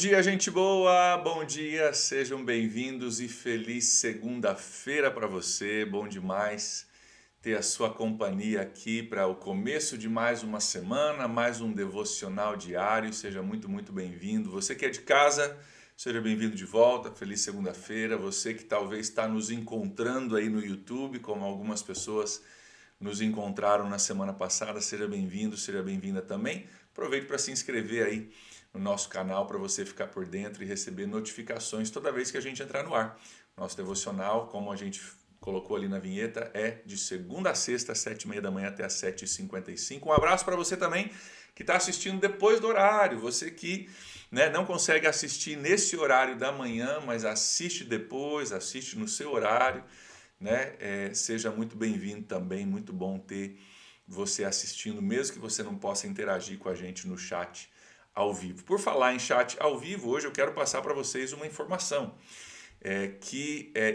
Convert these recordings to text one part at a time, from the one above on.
dia, gente boa! Bom dia, sejam bem-vindos e feliz segunda-feira para você. Bom demais ter a sua companhia aqui para o começo de mais uma semana, mais um devocional diário. Seja muito bem-vindo. Você que é de casa, seja bem-vindo de volta. Feliz segunda-feira. Você que talvez está nos encontrando aí no YouTube, como algumas pessoas nos encontraram na semana passada, seja bem-vindo, seja bem-vinda também. Aproveite para se inscrever aí no nosso canal para você ficar por dentro e receber notificações toda vez que a gente entrar no ar. Nosso devocional, como a gente colocou ali na vinheta, é de segunda a sexta, às 7h30 da manhã até às 7h55. Um abraço para você também que está assistindo depois do horário. Você que não consegue assistir nesse horário da manhã, mas assiste depois, assiste no seu horário. Seja muito bem-vindo também, muito bom ter você assistindo, mesmo que você não possa interagir com a gente no chat ao vivo. Por falar em chat ao vivo, hoje eu quero passar para vocês uma informação,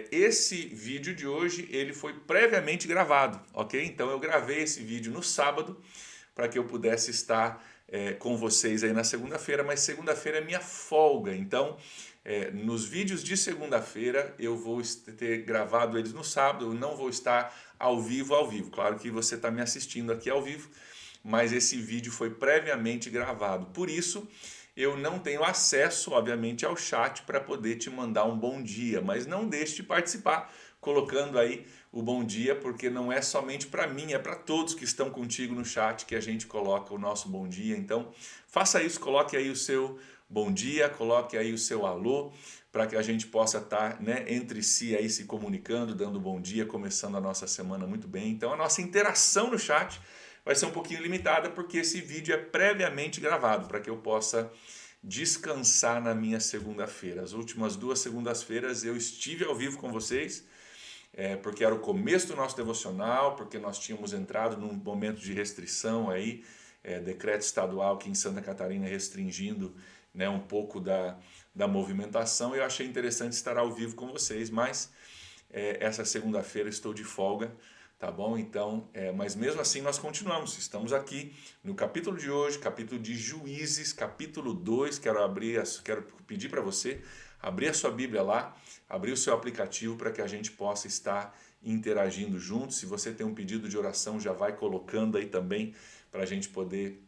esse vídeo de hoje ele foi previamente gravado, ok? Então eu gravei esse vídeo no sábado para que eu pudesse estar com vocês aí na segunda-feira, mas segunda-feira é minha folga, então nos vídeos de segunda-feira eu vou ter gravado eles no sábado, eu não vou estar ao vivo. Claro que você está me assistindo aqui ao vivo, mas esse vídeo foi previamente gravado. Por isso, eu não tenho acesso, obviamente, ao chat para poder te mandar um bom dia, mas não deixe de participar, colocando aí o bom dia, porque não é somente para mim, é para todos que estão contigo no chat que a gente coloca o nosso bom dia. Então, faça isso, coloque aí o seu bom dia, coloque aí o seu alô, para que a gente possa estar entre si aí se comunicando, dando bom dia, começando a nossa semana muito bem. Então, a nossa interação no chat vai ser um pouquinho limitada, porque esse vídeo é previamente gravado, para que eu possa descansar na minha segunda-feira. As últimas 2 segundas-feiras eu estive ao vivo com vocês, porque era o começo do nosso devocional, porque nós tínhamos entrado num momento de restrição aí, decreto estadual aqui em Santa Catarina restringindo um pouco da movimentação, e eu achei interessante estar ao vivo com vocês, mas essa segunda-feira estou de folga, tá bom? Então, mas mesmo assim nós continuamos, estamos aqui no capítulo de hoje, capítulo de Juízes, capítulo 2, quero pedir para você abrir a sua Bíblia lá, abrir o seu aplicativo para que a gente possa estar interagindo juntos. Se você tem um pedido de oração, já vai colocando aí também, para a gente poder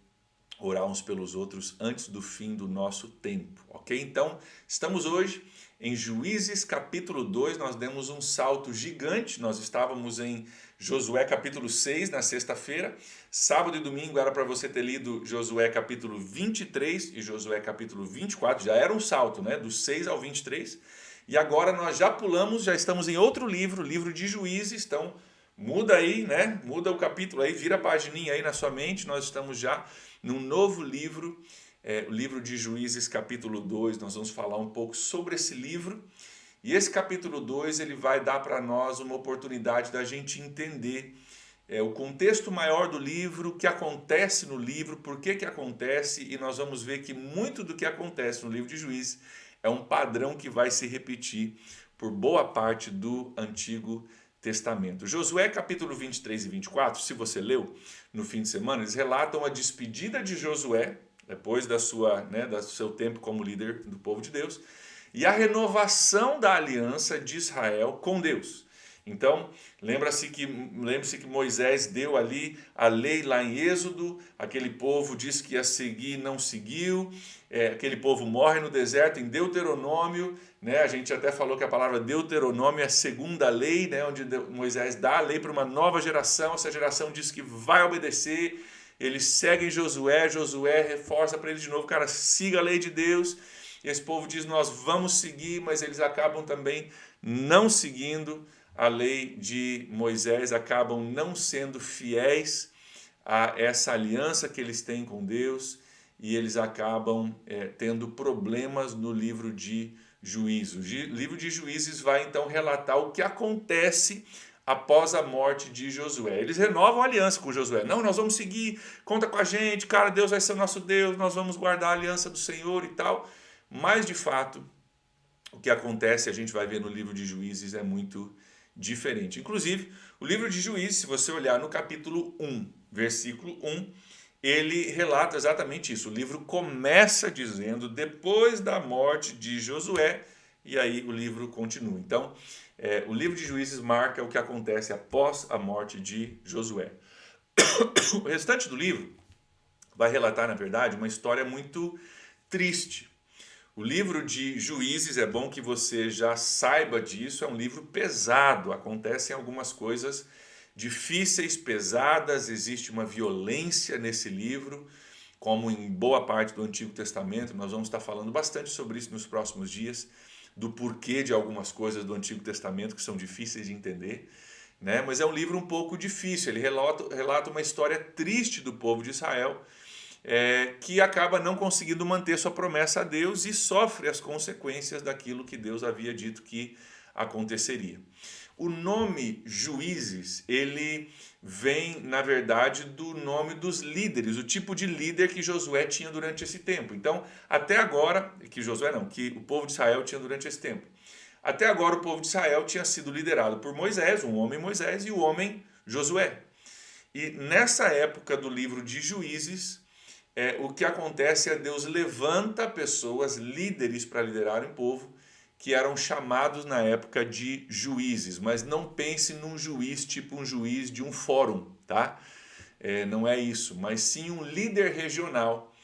orar uns pelos outros antes do fim do nosso tempo, ok? Então, estamos hoje em Juízes capítulo 2, nós demos um salto gigante, nós estávamos em Josué capítulo 6 na sexta-feira, sábado e domingo era para você ter lido Josué capítulo 23 e Josué capítulo 24, já era um salto, do 6 ao 23, e agora nós já pulamos, já estamos em outro livro, livro de Juízes. Então muda aí, muda o capítulo aí, vira a pagininha aí na sua mente, nós estamos já num novo livro, o livro de Juízes capítulo 2, nós vamos falar um pouco sobre esse livro, e esse capítulo 2 ele vai dar para nós uma oportunidade da gente entender o contexto maior do livro, o que acontece no livro, por que acontece, e nós vamos ver que muito do que acontece no livro de Juízes é um padrão que vai se repetir por boa parte do Antigo Testamento. Josué capítulo 23 e 24, se você leu no fim de semana, eles relatam a despedida de Josué, depois do seu tempo como líder do povo de Deus, e a renovação da aliança de Israel com Deus. Então, lembre-se que Moisés deu ali a lei lá em Êxodo, aquele povo disse que ia seguir, não seguiu, aquele povo morre no deserto. Em Deuteronômio, a gente até falou que a palavra Deuteronômio é a segunda lei, onde Moisés dá a lei para uma nova geração, essa geração diz que vai obedecer, eles seguem Josué, Josué reforça para eles de novo, cara, siga a lei de Deus. Esse povo diz, nós vamos seguir, mas eles acabam também não seguindo a lei de Moisés, acabam não sendo fiéis a essa aliança que eles têm com Deus, e eles acabam tendo problemas no livro de Juízes. O livro de Juízes vai então relatar o que acontece após a morte de Josué. Eles renovam a aliança com Josué. Não, nós vamos seguir, conta com a gente, cara, Deus vai ser o nosso Deus, nós vamos guardar a aliança do Senhor e tal. Mas, de fato, o que acontece, a gente vai ver no livro de Juízes, é muito diferente. Inclusive, o livro de Juízes, se você olhar no capítulo 1, versículo 1, ele relata exatamente isso. O livro começa dizendo depois da morte de Josué, e aí o livro continua. Então, o livro de Juízes marca o que acontece após a morte de Josué. O restante do livro vai relatar, na verdade, uma história muito triste. O livro de Juízes, é bom que você já saiba disso, é um livro pesado, acontecem algumas coisas difíceis, pesadas, existe uma violência nesse livro, como em boa parte do Antigo Testamento. Nós vamos estar falando bastante sobre isso nos próximos dias, do porquê de algumas coisas do Antigo Testamento que são difíceis de entender, né? Mas é um livro um pouco difícil, ele relata uma história triste do povo de Israel, que acaba não conseguindo manter sua promessa a Deus e sofre as consequências daquilo que Deus havia dito que aconteceria. O nome Juízes, ele vem, na verdade, do nome dos líderes, o tipo de líder que Josué tinha durante esse tempo. Então, até agora, que o povo de Israel tinha durante esse tempo. Até agora o povo de Israel tinha sido liderado por Moisés, um homem Moisés e o homem Josué. E nessa época do livro de Juízes, o que acontece é Deus levanta pessoas, líderes para liderarem o povo, que eram chamados na época de juízes, mas não pense num juiz tipo um juiz de um fórum, tá? Não é isso, mas sim um líder regional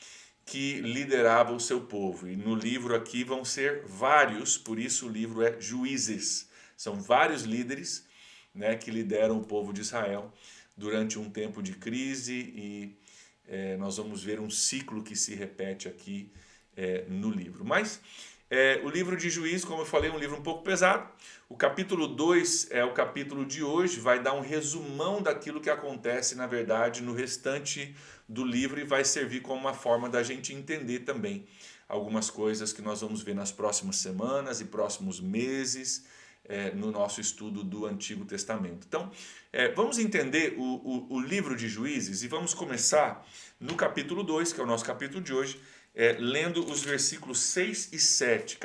que liderava o seu povo. E no livro aqui vão ser vários, por isso o livro é Juízes. São vários líderes, né, que lideram o povo de Israel durante um tempo de crise e nós vamos ver um ciclo que se repete aqui no livro. Mas o livro de Juízes, como eu falei, é um livro um pouco pesado. O capítulo 2 é o capítulo de hoje, vai dar um resumão daquilo que acontece, na verdade, no restante do livro e vai servir como uma forma da gente entender também algumas coisas que nós vamos ver nas próximas semanas e próximos meses no nosso estudo do Antigo Testamento. Então, vamos entender o livro de Juízes e vamos começar no capítulo 2, que é o nosso capítulo de hoje, lendo os versículos 6 e 7,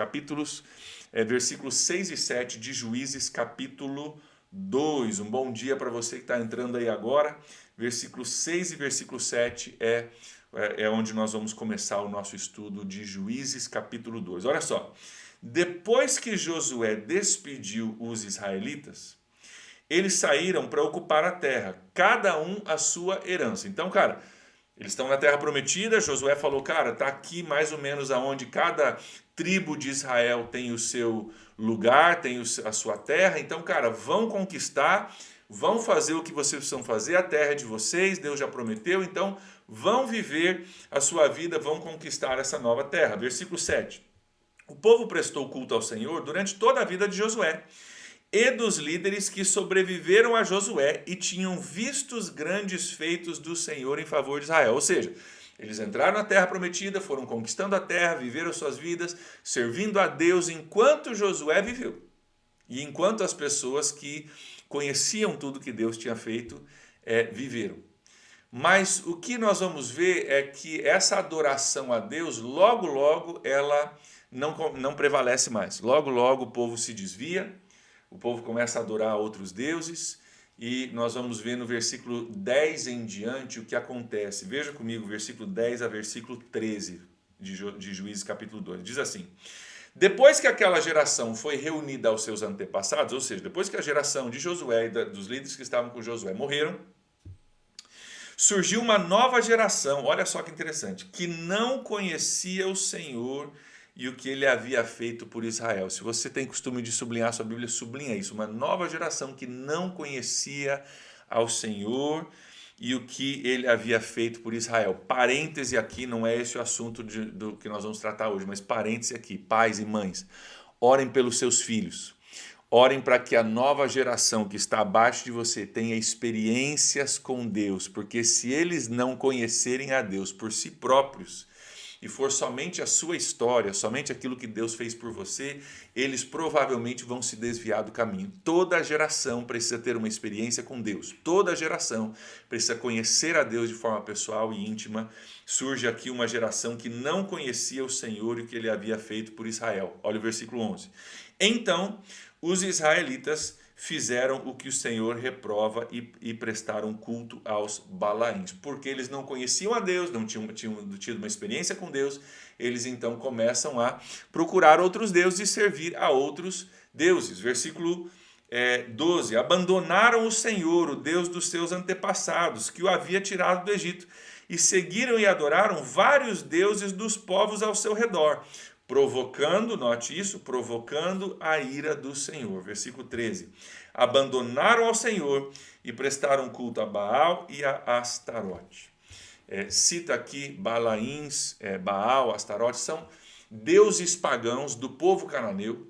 versículos 6 e 7 de Juízes, capítulo 2. Um bom dia para você que está entrando aí agora. Versículo 6 e versículo 7 é onde nós vamos começar o nosso estudo de Juízes, capítulo 2. Olha só, depois que Josué despediu os israelitas, eles saíram para ocupar a terra, cada um a sua herança. Então, cara, eles estão na terra prometida, Josué falou, cara, tá aqui mais ou menos aonde cada tribo de Israel tem o seu lugar, tem a sua terra. Então, cara, vão conquistar, vão fazer o que vocês precisam fazer, a terra é de vocês, Deus já prometeu, então vão viver a sua vida, vão conquistar essa nova terra. Versículo 7. O povo prestou culto ao Senhor durante toda a vida de Josué e dos líderes que sobreviveram a Josué e tinham visto os grandes feitos do Senhor em favor de Israel. Ou seja, eles entraram na terra prometida, foram conquistando a terra, viveram suas vidas, servindo a Deus enquanto Josué viveu. E enquanto as pessoas que conheciam tudo que Deus tinha feito viveram. Mas o que nós vamos ver é que essa adoração a Deus, logo, logo, ela não prevalece mais. Logo, logo o povo se desvia, o povo começa a adorar outros deuses e nós vamos ver no versículo 10 em diante o que acontece. Veja comigo, versículo 10 a versículo 13 de Juízes capítulo 2. Diz assim: depois que aquela geração foi reunida aos seus antepassados, ou seja, depois que a geração de Josué e dos líderes que estavam com Josué morreram, surgiu uma nova geração, olha só que interessante, que não conhecia o Senhor e o que ele havia feito por Israel. Se você tem costume de sublinhar sua Bíblia, sublinha isso. Uma nova geração que não conhecia ao Senhor e o que ele havia feito por Israel. Parêntese aqui, não é esse o assunto do que nós vamos tratar hoje, mas parêntese aqui, pais e mães, orem pelos seus filhos. Orem para que a nova geração que está abaixo de você tenha experiências com Deus, porque se eles não conhecerem a Deus por si próprios, e for somente a sua história, somente aquilo que Deus fez por você, eles provavelmente vão se desviar do caminho. Toda geração precisa ter uma experiência com Deus. Toda geração precisa conhecer a Deus de forma pessoal e íntima. Surge aqui uma geração que não conhecia o Senhor e o que ele havia feito por Israel. Olha o versículo 11. Então, os israelitas fizeram o que o Senhor reprova e prestaram culto aos Balaíns. Porque eles não conheciam a Deus, não tinham tido uma experiência com Deus, eles então começam a procurar outros deuses e servir a outros deuses. Versículo 12. Abandonaram o Senhor, o Deus dos seus antepassados, que o havia tirado do Egito, e seguiram e adoraram vários deuses dos povos ao seu redor, provocando, note isso, provocando a ira do Senhor. Versículo 13. Abandonaram ao Senhor e prestaram culto a Baal e a Astarote. Cita aqui Balaíns, Baal, Astarote, são deuses pagãos do povo cananeu,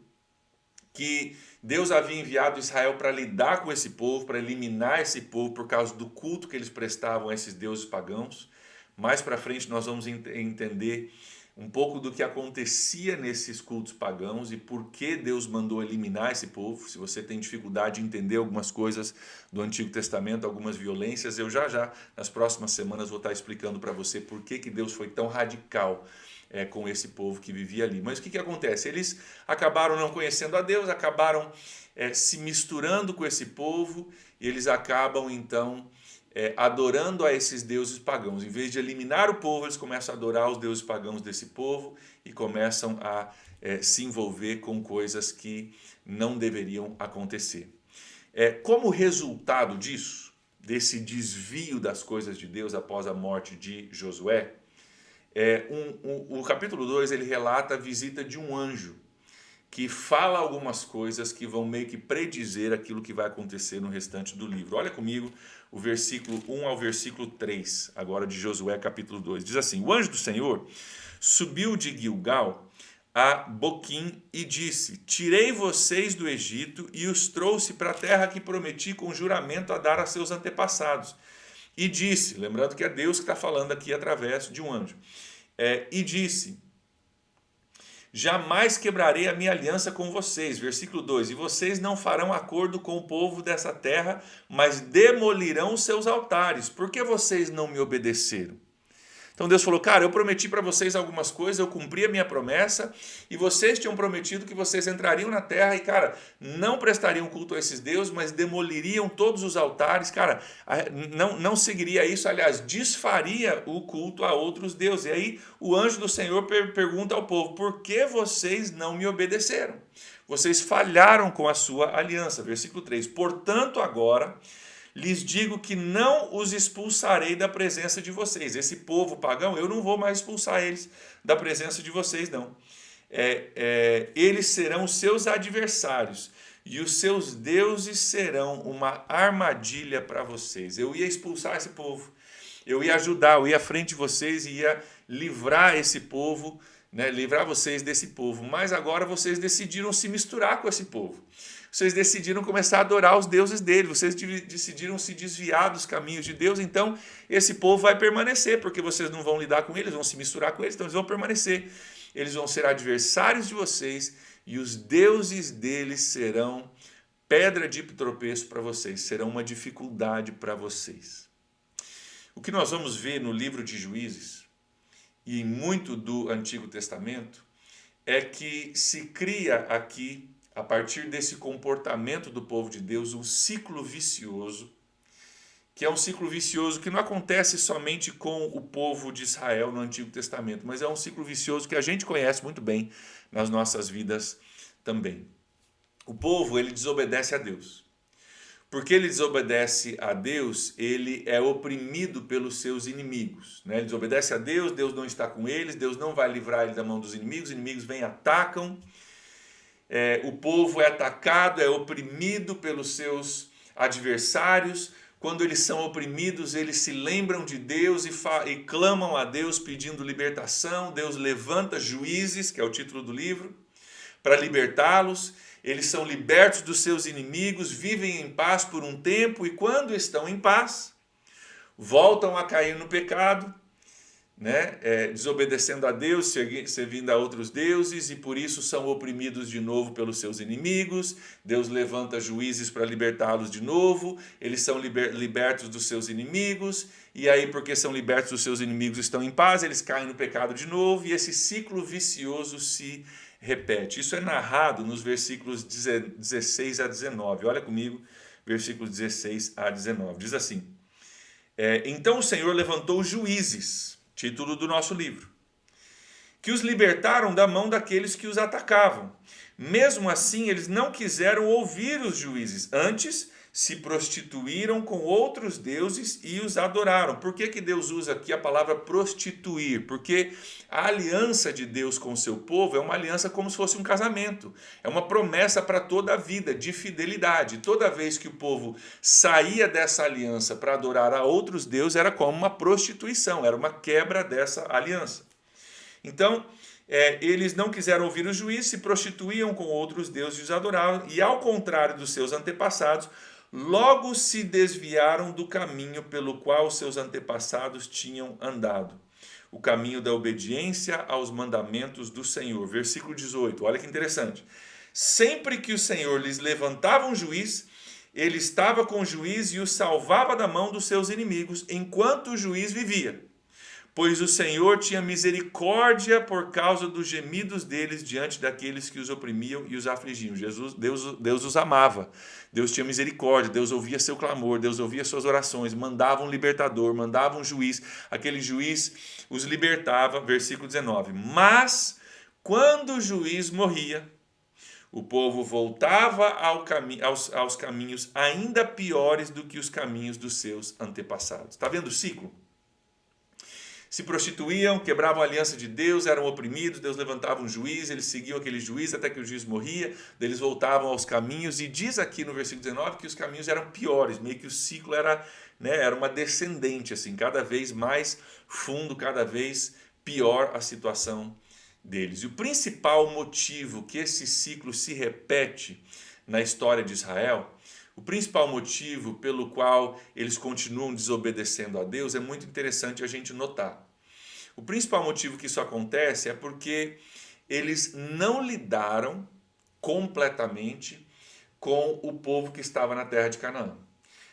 que Deus havia enviado Israel para lidar com esse povo, para eliminar esse povo por causa do culto que eles prestavam a esses deuses pagãos. Mais para frente nós vamos entender um pouco do que acontecia nesses cultos pagãos e por que Deus mandou eliminar esse povo. Se você tem dificuldade de entender algumas coisas do Antigo Testamento, algumas violências, eu já nas próximas semanas vou estar explicando para você por que Deus foi tão radical com esse povo que vivia ali. Mas o que acontece? Eles acabaram não conhecendo a Deus, acabaram se misturando com esse povo e eles acabam então adorando a esses deuses pagãos. Em vez de eliminar o povo, eles começam a adorar os deuses pagãos desse povo e começam a se envolver com coisas que não deveriam acontecer. Como resultado disso, desse desvio das coisas de Deus após a morte de Josué, o capítulo 2 ele relata a visita de um anjo que fala algumas coisas que vão meio que predizer aquilo que vai acontecer no restante do livro. Olha comigo o versículo 1 ao versículo 3, agora de Josué capítulo 2. Diz assim: o anjo do Senhor subiu de Gilgal a Boquim e disse: tirei vocês do Egito e os trouxe para a terra que prometi com juramento a dar a seus antepassados. E disse, lembrando que é Deus que está falando aqui através de um anjo, e disse: jamais quebrarei a minha aliança com vocês. Versículo 2: e vocês não farão acordo com o povo dessa terra, mas demolirão os seus altares. Por que vocês não me obedeceram? Então Deus falou: cara, eu prometi para vocês algumas coisas, eu cumpri a minha promessa, e vocês tinham prometido que vocês entrariam na terra e, cara, não prestariam culto a esses deuses, mas demoliriam todos os altares, cara, não seguiria isso, aliás, desfaria o culto a outros deuses. E aí o anjo do Senhor pergunta ao povo: por que vocês não me obedeceram? Vocês falharam com a sua aliança. Versículo 3: portanto agora lhes digo que não os expulsarei da presença de vocês. Esse povo pagão, eu não vou mais expulsar eles da presença de vocês, não. Eles serão seus adversários e os seus deuses serão uma armadilha para vocês. Eu ia expulsar esse povo, eu ia ajudar, eu ia à frente de vocês e ia livrar esse povo, né, livrar vocês desse povo. Mas agora vocês decidiram se misturar com esse povo. Vocês decidiram começar a adorar os deuses dele, vocês decidiram se desviar dos caminhos de Deus, então esse povo vai permanecer, porque vocês não vão lidar com eles, vão se misturar com eles, então eles vão permanecer. Eles vão ser adversários de vocês e os deuses deles serão pedra de tropeço para vocês, serão uma dificuldade para vocês. O que nós vamos ver no livro de Juízes e muito do Antigo Testamento é que se cria aqui, a partir desse comportamento do povo de Deus, um ciclo vicioso, que é um ciclo vicioso que não acontece somente com o povo de Israel no Antigo Testamento, mas é um ciclo vicioso que a gente conhece muito bem nas nossas vidas também. O povo, ele desobedece a Deus. Porque ele desobedece a Deus, ele é oprimido pelos seus inimigos, né? Ele desobedece a Deus, Deus não está com eles, Deus não vai livrar ele da mão dos inimigos, os inimigos vêm e atacam. O povo é atacado, é oprimido pelos seus adversários. Quando eles são oprimidos, eles se lembram de Deus e clamam a Deus pedindo libertação. Deus levanta juízes, que é o título do livro, para libertá-los. Eles são libertos dos seus inimigos, vivem em paz por um tempo e quando estão em paz, voltam a cair no pecado, né? Desobedecendo a Deus, servindo a outros deuses, e por isso são oprimidos de novo pelos seus inimigos. Deus levanta juízes para libertá-los de novo, eles são libertos dos seus inimigos, e aí porque são libertos dos seus inimigos estão em paz, eles caem no pecado de novo, e esse ciclo vicioso se repete. Isso é narrado nos versículos 16 a 19. Olha comigo, versículos 16 a 19. Diz assim: então o Senhor levantou juízes, título do nosso livro, que os libertaram da mão daqueles que os atacavam. Mesmo assim, eles não quiseram ouvir os juízes. Antes, se prostituíram com outros deuses e os adoraram. Por que Deus usa aqui a palavra prostituir? Porque a aliança de Deus com o seu povo é uma aliança como se fosse um casamento. É uma promessa para toda a vida de fidelidade. Toda vez que o povo saía dessa aliança para adorar a outros deuses, era como uma prostituição, era uma quebra dessa aliança. Então, eles não quiseram ouvir o juiz, se prostituíam com outros deuses e os adoravam, e ao contrário dos seus antepassados, logo se desviaram do caminho pelo qual seus antepassados tinham andado, o caminho da obediência aos mandamentos do Senhor. Versículo 18, olha que interessante. Sempre que o Senhor lhes levantava um juiz, ele estava com o juiz e o salvava da mão dos seus inimigos, enquanto o juiz vivia. Pois o Senhor tinha misericórdia por causa dos gemidos deles diante daqueles que os oprimiam e os afligiam. Deus os amava, Deus tinha misericórdia, Deus ouvia seu clamor, Deus ouvia suas orações, mandava um libertador, mandava um juiz, aquele juiz os libertava, versículo 19. Mas, quando o juiz morria, o povo voltava aos caminhos ainda piores do que os caminhos dos seus antepassados. Está vendo o ciclo? Se prostituíam, quebravam a aliança de Deus, eram oprimidos, Deus levantava um juiz, eles seguiam aquele juiz até que o juiz morria, eles voltavam aos caminhos, e diz aqui no versículo 19 que os caminhos eram piores, meio que o ciclo era uma descendente, assim, cada vez mais fundo, cada vez pior a situação deles. E o principal motivo que esse ciclo se repete na história de Israel, o principal motivo pelo qual eles continuam desobedecendo a Deus é muito interessante a gente notar. O principal motivo que isso acontece é porque eles não lidaram completamente com o povo que estava na terra de Canaã.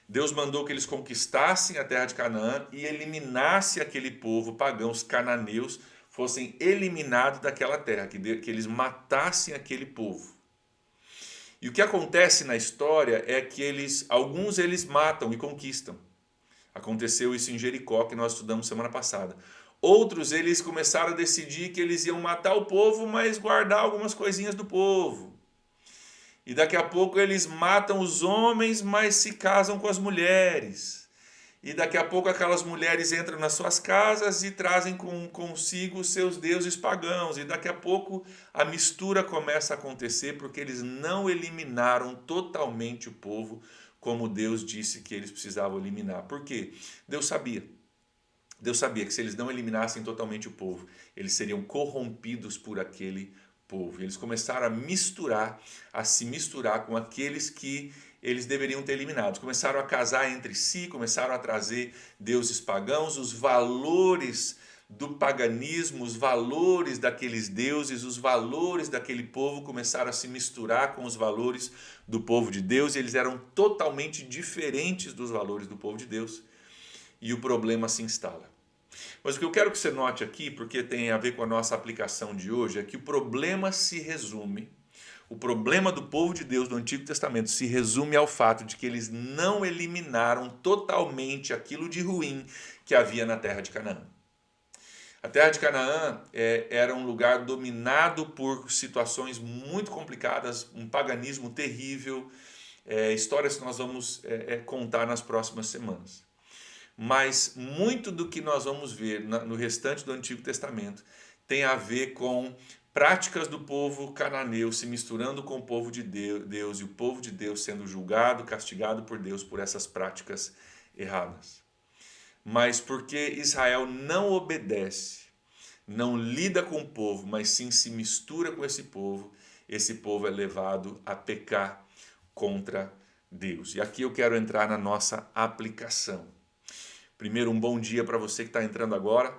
Deus mandou que eles conquistassem a terra de Canaã e eliminasse aquele povo pagão, os cananeus, fossem eliminados daquela terra, que eles matassem aquele povo. E o que acontece na história é que alguns eles matam e conquistam. Aconteceu isso em Jericó, que nós estudamos semana passada. Outros eles começaram a decidir que eles iam matar o povo, mas guardar algumas coisinhas do povo. E daqui a pouco eles matam os homens, mas se casam com as mulheres. E daqui a pouco aquelas mulheres entram nas suas casas e trazem consigo os seus deuses pagãos. E daqui a pouco a mistura começa a acontecer porque eles não eliminaram totalmente o povo como Deus disse que eles precisavam eliminar. Por quê? Deus sabia. Deus sabia que se eles não eliminassem totalmente o povo, eles seriam corrompidos por aquele povo. Eles começaram a se misturar com aqueles que eles deveriam ter eliminados. Começaram a casar entre si, começaram a trazer deuses pagãos, os valores do paganismo, os valores daqueles deuses, os valores daquele povo começaram a se misturar com os valores do povo de Deus, e eles eram totalmente diferentes dos valores do povo de Deus, e o problema se instala. Mas o que eu quero que você note aqui, porque tem a ver com a nossa aplicação de hoje, é que o problema do povo de Deus do Antigo Testamento se resume ao fato de que eles não eliminaram totalmente aquilo de ruim que havia na terra de Canaã. A terra de Canaã era um lugar dominado por situações muito complicadas, um paganismo terrível, histórias que nós vamos contar nas próximas semanas. Mas muito do que nós vamos ver no restante do Antigo Testamento tem a ver com práticas do povo cananeu se misturando com o povo de Deus, e o povo de Deus sendo julgado, castigado por Deus por essas práticas erradas. Mas porque Israel não obedece, não lida com o povo, mas sim se mistura com esse povo é levado a pecar contra Deus. E aqui eu quero entrar na nossa aplicação. Primeiro, um bom dia para você que está entrando agora.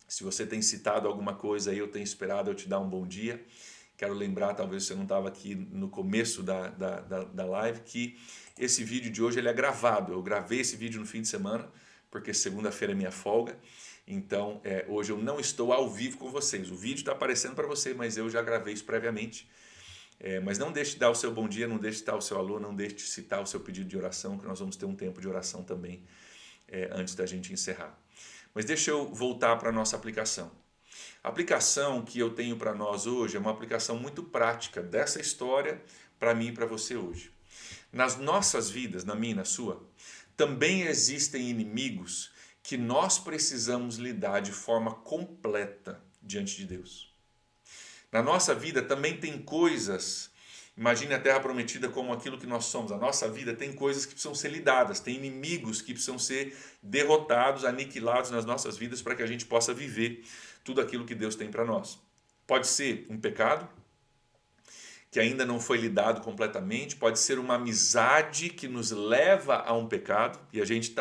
Se você tem citado alguma coisa aí, eu tenho esperado eu te dar um bom dia. Quero lembrar, talvez você não estava aqui no começo da live, que esse vídeo de hoje ele é gravado. Eu gravei esse vídeo no fim de semana, porque segunda-feira é minha folga. Então, hoje eu não estou ao vivo com vocês. O vídeo está aparecendo para você, mas eu já gravei isso previamente. Mas não deixe de dar o seu bom dia, não deixe de citar o seu alô, não deixe de citar o seu pedido de oração, que nós vamos ter um tempo de oração também antes da gente encerrar. Mas deixa eu voltar para a nossa aplicação. A aplicação que eu tenho para nós hoje é uma aplicação muito prática dessa história para mim e para você hoje. Nas nossas vidas, na minha e na sua, também existem inimigos que nós precisamos lidar de forma completa diante de Deus. Na nossa vida também tem coisas, imagine a terra prometida como aquilo que nós somos. A nossa vida tem coisas que precisam ser lidadas, tem inimigos que precisam ser derrotados, aniquilados nas nossas vidas para que a gente possa viver tudo aquilo que Deus tem para nós. Pode ser um pecado que ainda não foi lidado completamente, pode ser uma amizade que nos leva a um pecado, e a gente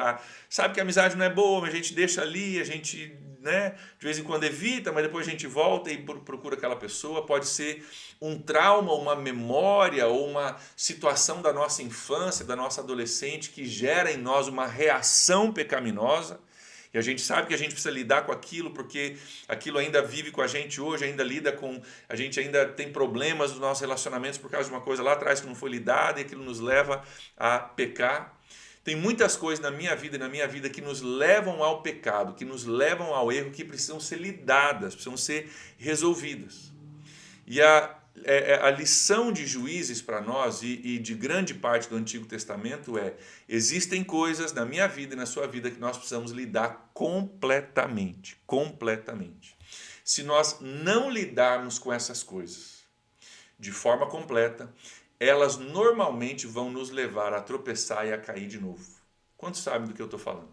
sabe que a amizade não é boa, mas a gente deixa ali, a gente, de vez em quando evita, mas depois a gente volta e procura aquela pessoa. Pode ser um trauma, uma memória ou uma situação da nossa infância, da nossa adolescente que gera em nós uma reação pecaminosa. E a gente sabe que a gente precisa lidar com aquilo, porque aquilo ainda vive com a gente hoje, ainda lida com... A gente ainda tem problemas nos nossos relacionamentos por causa de uma coisa lá atrás que não foi lidada, e aquilo nos leva a pecar. Tem muitas coisas na minha vida e na minha vida que nos levam ao pecado, que nos levam ao erro, que precisam ser lidadas, precisam ser resolvidas. E a lição de Juízes para nós e de grande parte do Antigo Testamento existem coisas na minha vida e na sua vida que nós precisamos lidar completamente. Se nós não lidarmos com essas coisas de forma completa, elas normalmente vão nos levar a tropeçar e a cair de novo. Quantos sabem do que eu estou falando?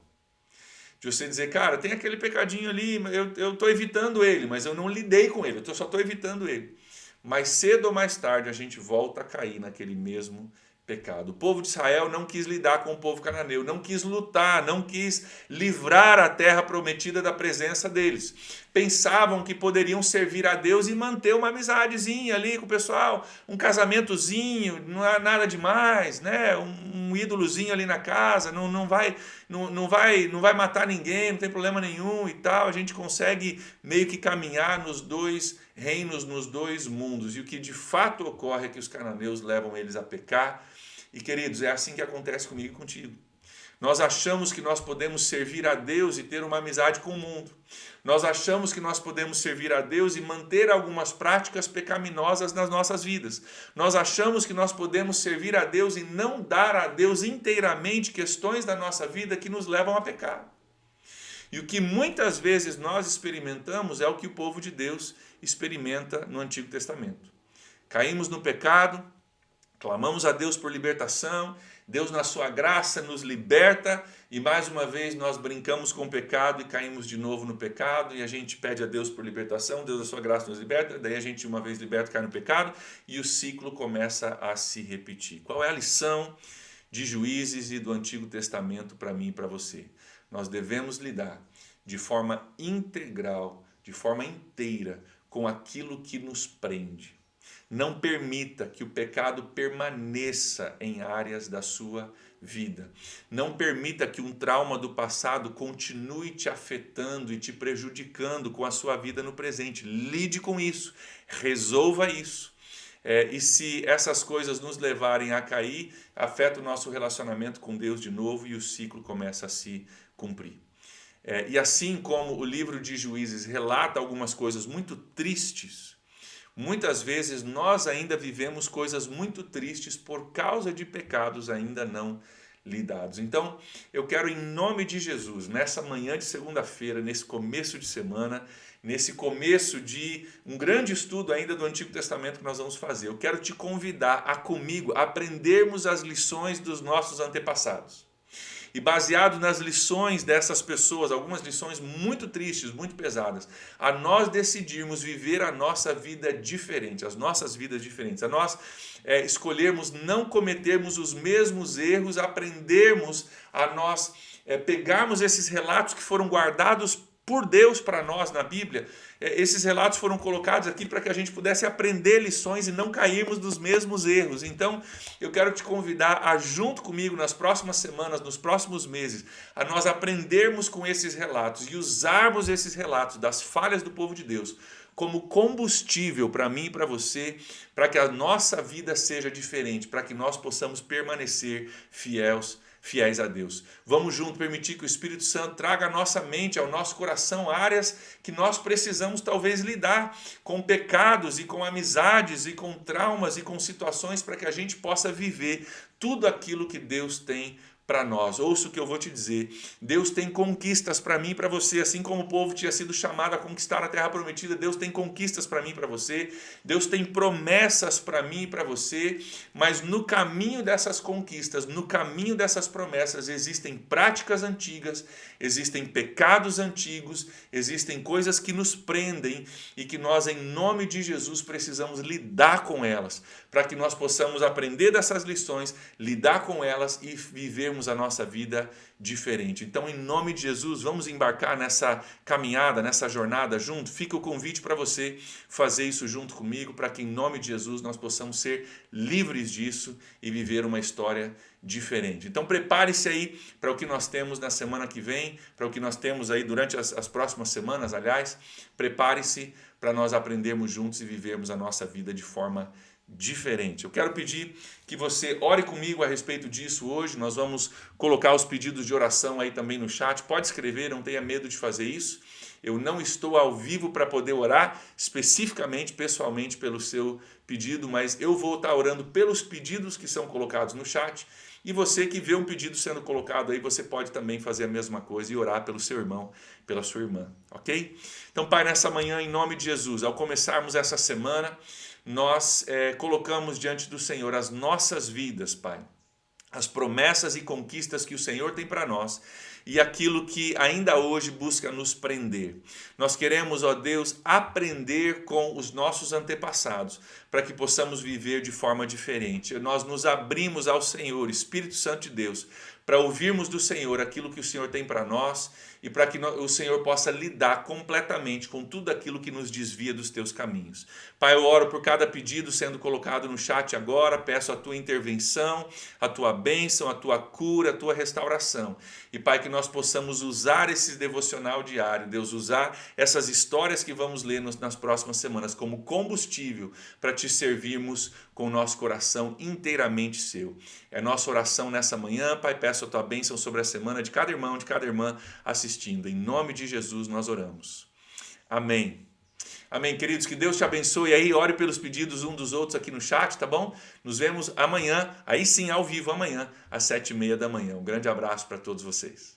De você dizer, cara, tem aquele pecadinho ali, eu estou evitando ele, mas eu não lidei com ele, eu só estou evitando ele. Mais cedo ou mais tarde a gente volta a cair naquele mesmo pecado. O povo de Israel não quis lidar com o povo cananeu, não quis lutar, não quis livrar a terra prometida da presença deles. Pensavam que poderiam servir a Deus e manter uma amizadezinha ali com o pessoal, um casamentozinho, não há nada demais, um ídolozinho ali na casa, não vai matar ninguém, não tem problema nenhum e tal. A gente consegue meio que caminhar nos dois reinos, nos dois mundos. E o que de fato ocorre é que os cananeus levam eles a pecar. E, queridos, é assim que acontece comigo e contigo. Nós achamos que nós podemos servir a Deus e ter uma amizade com o mundo. Nós achamos que nós podemos servir a Deus e manter algumas práticas pecaminosas nas nossas vidas. Nós achamos que nós podemos servir a Deus e não dar a Deus inteiramente questões da nossa vida que nos levam a pecar. E o que muitas vezes nós experimentamos é o que o povo de Deus experimenta no Antigo Testamento. Caímos no pecado, clamamos a Deus por libertação, Deus na sua graça nos liberta e mais uma vez nós brincamos com o pecado e caímos de novo no pecado, e a gente pede a Deus por libertação, Deus na sua graça nos liberta, daí a gente uma vez liberta cai no pecado e o ciclo começa a se repetir. Qual é a lição de Juízes e do Antigo Testamento para mim e para você? Nós devemos lidar de forma integral, de forma inteira com aquilo que nos prende. Não permita que o pecado permaneça em áreas da sua vida. Não permita que um trauma do passado continue te afetando e te prejudicando com a sua vida no presente. Lide com isso, resolva isso. E se essas coisas nos levarem a cair, afeta o nosso relacionamento com Deus de novo e o ciclo começa a se cumprir. E assim como o livro de Juízes relata algumas coisas muito tristes, muitas vezes nós ainda vivemos coisas muito tristes por causa de pecados ainda não lidados. Então, eu quero, em nome de Jesus, nessa manhã de segunda-feira, nesse começo de semana, nesse começo de um grande estudo ainda do Antigo Testamento que nós vamos fazer, eu quero te convidar a comigo aprendermos as lições dos nossos antepassados. E baseado nas lições dessas pessoas, algumas lições muito tristes, muito pesadas, a nós decidirmos viver a nossa vida diferente, as nossas vidas diferentes, a nós escolhermos não cometermos os mesmos erros, aprendermos a nós pegarmos esses relatos que foram guardados por Deus para nós na Bíblia. Esses relatos foram colocados aqui para que a gente pudesse aprender lições e não cairmos nos mesmos erros. Então, eu quero te convidar a, junto comigo, nas próximas semanas, nos próximos meses, a nós aprendermos com esses relatos e usarmos esses relatos das falhas do povo de Deus como combustível para mim e para você, para que a nossa vida seja diferente, para que nós possamos permanecer fiéis a Deus. Vamos junto permitir que o Espírito Santo traga à nossa mente, ao nosso coração, áreas que nós precisamos talvez lidar com pecados e com amizades e com traumas e com situações para que a gente possa viver tudo aquilo que Deus tem para nós. Ouça o que eu vou te dizer. Deus tem conquistas para mim e para você, assim como o povo tinha sido chamado a conquistar a terra prometida. Deus tem conquistas para mim e para você. Deus tem promessas para mim e para você, mas no caminho dessas conquistas, no caminho dessas promessas, existem práticas antigas, existem pecados antigos, existem coisas que nos prendem e que nós, em nome de Jesus, precisamos lidar com elas, para que nós possamos aprender dessas lições, lidar com elas e vivermos a nossa vida diferente. Então, em nome de Jesus, vamos embarcar nessa caminhada, nessa jornada junto. Fica o convite para você fazer isso junto comigo, para que em nome de Jesus nós possamos ser livres disso e viver uma história diferente. Então, prepare-se aí para o que nós temos na semana que vem, para o que nós temos aí durante as próximas semanas, aliás. Prepare-se para nós aprendermos juntos e vivermos a nossa vida de forma diferente. Eu quero pedir que você ore comigo a respeito disso hoje. Nós vamos colocar os pedidos de oração aí também no chat. Pode escrever, não tenha medo de fazer isso. Eu não estou ao vivo para poder orar especificamente, pessoalmente, pelo seu pedido, mas eu vou estar orando pelos pedidos que são colocados no chat. E você que vê um pedido sendo colocado aí, você pode também fazer a mesma coisa e orar pelo seu irmão, pela sua irmã, ok? Então, Pai, nessa manhã, em nome de Jesus, ao começarmos essa semana, nós colocamos diante do Senhor as nossas vidas, Pai, as promessas e conquistas que o Senhor tem para nós e aquilo que ainda hoje busca nos prender. Nós queremos, ó Deus, aprender com os nossos antepassados para que possamos viver de forma diferente. Nós nos abrimos ao Senhor, Espírito Santo de Deus, para ouvirmos do Senhor aquilo que o Senhor tem para nós e para que o Senhor possa lidar completamente com tudo aquilo que nos desvia dos teus caminhos. Pai, eu oro por cada pedido sendo colocado no chat agora, peço a tua intervenção, a tua bênção, a tua cura, a tua restauração. E Pai, que nós possamos usar esse devocional diário, Deus, usar essas histórias que vamos ler nas próximas semanas como combustível para te servirmos com o nosso coração inteiramente seu. É a nossa oração nessa manhã, Pai, peço a tua bênção sobre a semana de cada irmão, de cada irmã assistindo. Em nome de Jesus nós oramos. Amém. Amém, queridos, que Deus te abençoe aí, ore pelos pedidos um dos outros aqui no chat, tá bom? Nos vemos amanhã, aí sim ao vivo amanhã, às 7h30 da manhã. Um grande abraço para todos vocês.